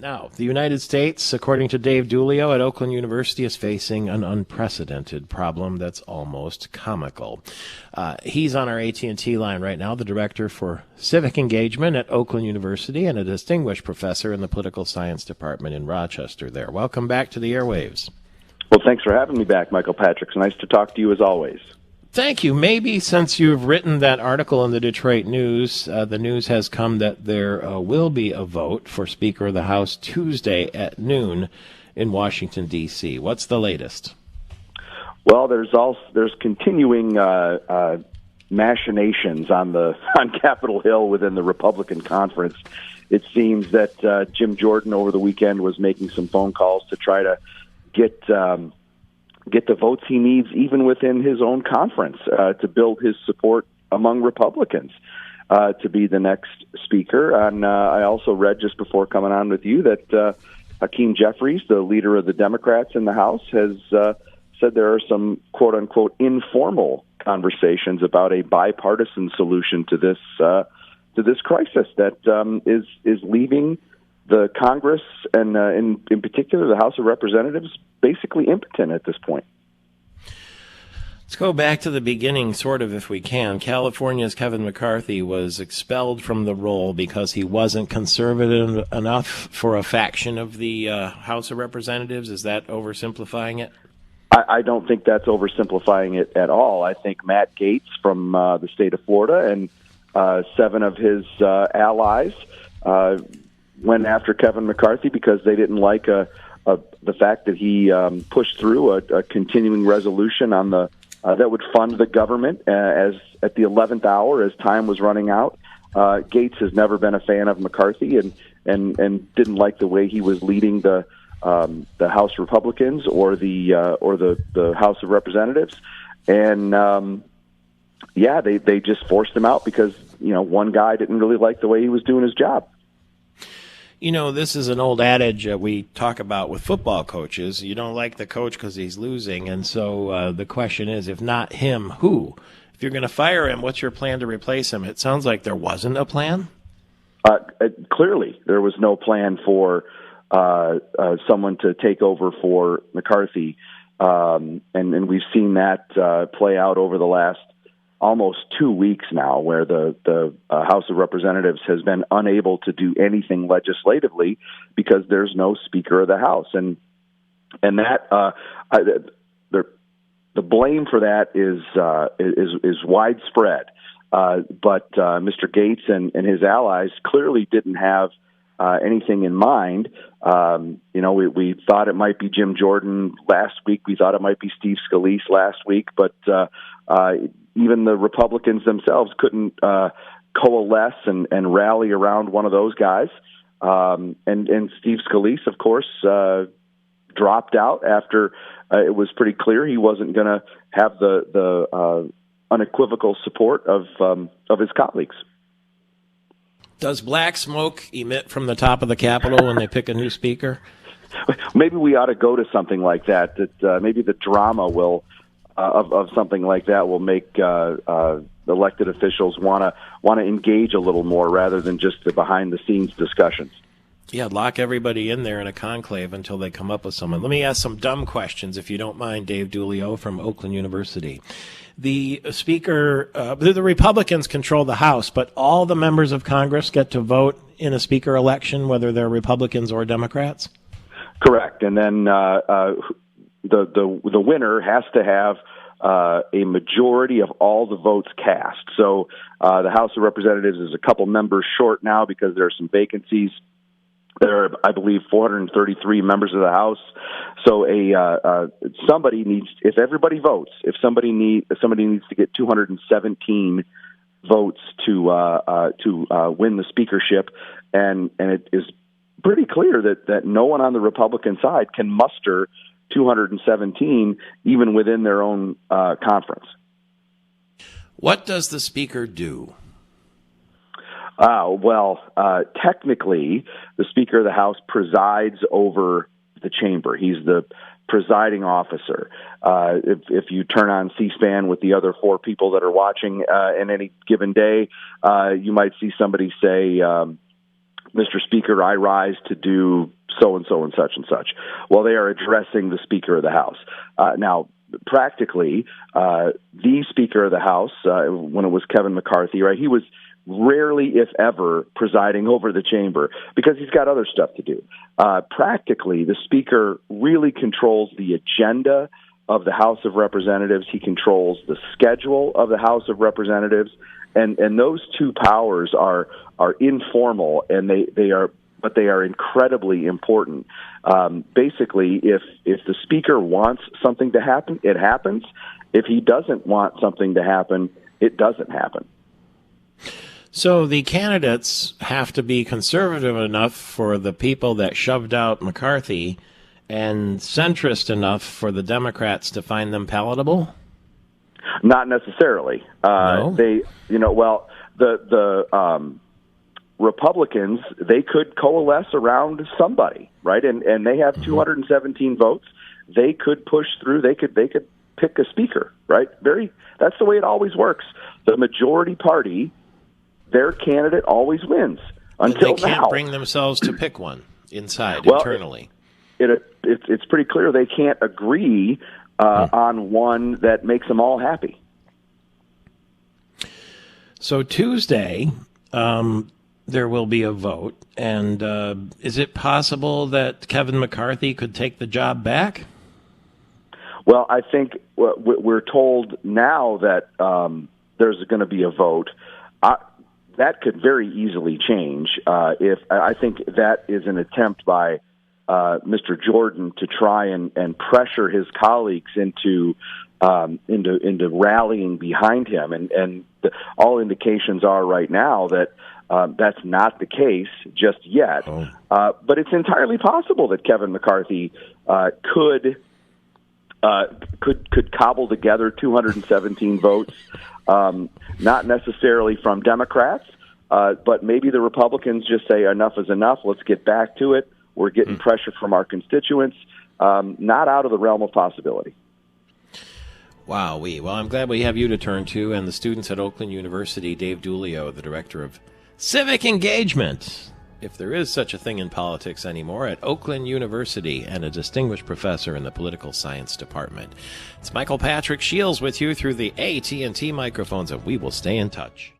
Now, the United States, according to Dave Dulio at Oakland University, is facing an unprecedented problem that's almost comical. He's on our AT&T line right now, the director for civic engagement at Oakland University and a distinguished professor in the political science department in Rochester there. Welcome back to the airwaves. Well, thanks for having me back, Michael Patrick. It's nice to talk to you as always. Thank you. Maybe since you've written that article in the Detroit News, the news has come that there will be a vote for Speaker of the House Tuesday at noon in Washington, D.C. What's the latest? Well, there's continuing machinations on Capitol Hill within the Republican conference. It seems that Jim Jordan over the weekend was making some phone calls to try to get the votes he needs even within his own conference to build his support among Republicans to be the next speaker. And I also read just before coming on with you that Hakeem Jeffries, the leader of the Democrats in the House, has said there are some quote-unquote informal conversations about a bipartisan solution to this crisis that is leaving the Congress and in particular the House of Representatives basically impotent at this point. Let's go back to the beginning, sort of, if we can. California's Kevin McCarthy was expelled from the role because he wasn't conservative enough for a faction of the House of Representatives. Is that oversimplifying it? I don't think that's oversimplifying it at all. I think Matt Gaetz from the state of Florida and 7 of his allies went after Kevin McCarthy because they didn't like the fact that he pushed through a continuing resolution on the that would fund the government as at the 11th hour as time was running out. Gaetz has never been a fan of McCarthy and didn't like the way he was leading the House Republicans or the House of Representatives, and they just forced him out because one guy didn't really like the way he was doing his job. This is an old adage that we talk about with football coaches. You don't like the coach because he's losing. And so the question is, if not him, who? If you're going to fire him, what's your plan to replace him? It sounds like there wasn't a plan. Clearly, there was no plan for someone to take over for McCarthy. And we've seen that play out over the last almost 2 weeks now, where the House of Representatives has been unable to do anything legislatively because there's no Speaker of the House, and that the blame for that is widespread. But Mr. Gaetz and his allies clearly didn't have anything in mind. We thought it might be Jim Jordan last week. We thought it might be Steve Scalise last week, but even the Republicans themselves couldn't coalesce and rally around one of those guys. And Steve Scalise, of course, dropped out after it was pretty clear he wasn't going to have the unequivocal support of his colleagues. Does black smoke emit from the top of the Capitol when they pick a new speaker? Maybe we ought to go to something like that. Maybe the drama will of something like that will make elected officials want to engage a little more rather than just the behind the scenes discussions. Yeah, lock everybody in there in a conclave until they come up with someone. Let me ask some dumb questions, if you don't mind, Dave Dulio from Oakland University. The Speaker, the Republicans control the House, but all the members of Congress get to vote in a Speaker election, whether they're Republicans or Democrats? Correct. And then the winner has to have a majority of all the votes cast. So the House of Representatives is a couple members short now because there are some vacancies. There are, I believe, 433 members of the House. So somebody needs, if everybody votes, if somebody needs to get 217 votes to win the speakership, and it is pretty clear that no one on the Republican side can muster 217 even within their own conference. What does the Speaker do? Technically, the Speaker of the House presides over the chamber. He's the presiding officer. If you turn on C-SPAN with the other 4 people that are watching in any given day, you might see somebody say, Mr. Speaker, I rise to do so and so and such and such. Well, they are addressing the Speaker of the House. Now, practically, the Speaker of the House, when it was Kevin McCarthy, right, he was rarely, if ever, presiding over the chamber because he's got other stuff to do. Practically, the Speaker really controls the agenda of the House of Representatives. He controls the schedule of the House of Representatives, and those two powers are informal, and they are incredibly important. Basically, if the Speaker wants something to happen, it happens. If he doesn't want something to happen, it doesn't happen. So the candidates have to be conservative enough for the people that shoved out McCarthy and centrist enough for the Democrats to find them palatable? Not necessarily. No? The Republicans, they could coalesce around somebody, right? And they have 217 votes. They could push through. They could pick a speaker, right? That's the way it always works. The majority party, their candidate always wins until they can't now. bring themselves to pick one internally. It's pretty clear they can't agree on one that makes them all happy. So Tuesday, there will be a vote, and is it possible that Kevin McCarthy could take the job back? Well, I think we're told now that there's going to be a vote. That could very easily change. If I think that is an attempt by Mr. Jordan to try and pressure his colleagues into rallying behind him, and all indications are right now that that's not the case just yet. But it's entirely possible that Kevin McCarthy could cobble together 217 votes, not necessarily from Democrats, but maybe the Republicans just say enough is enough. Let's get back to it. We're getting pressure from our constituents. Not out of the realm of possibility. Wow. Well, I'm glad we have you to turn to, and the students at Oakland University, Dave Dulio, the director of civic engagement, if there is such a thing in politics anymore, at Oakland University, and a distinguished professor in the political science department. It's Michael Patrick Shields with you through the AT&T microphones, and we will stay in touch.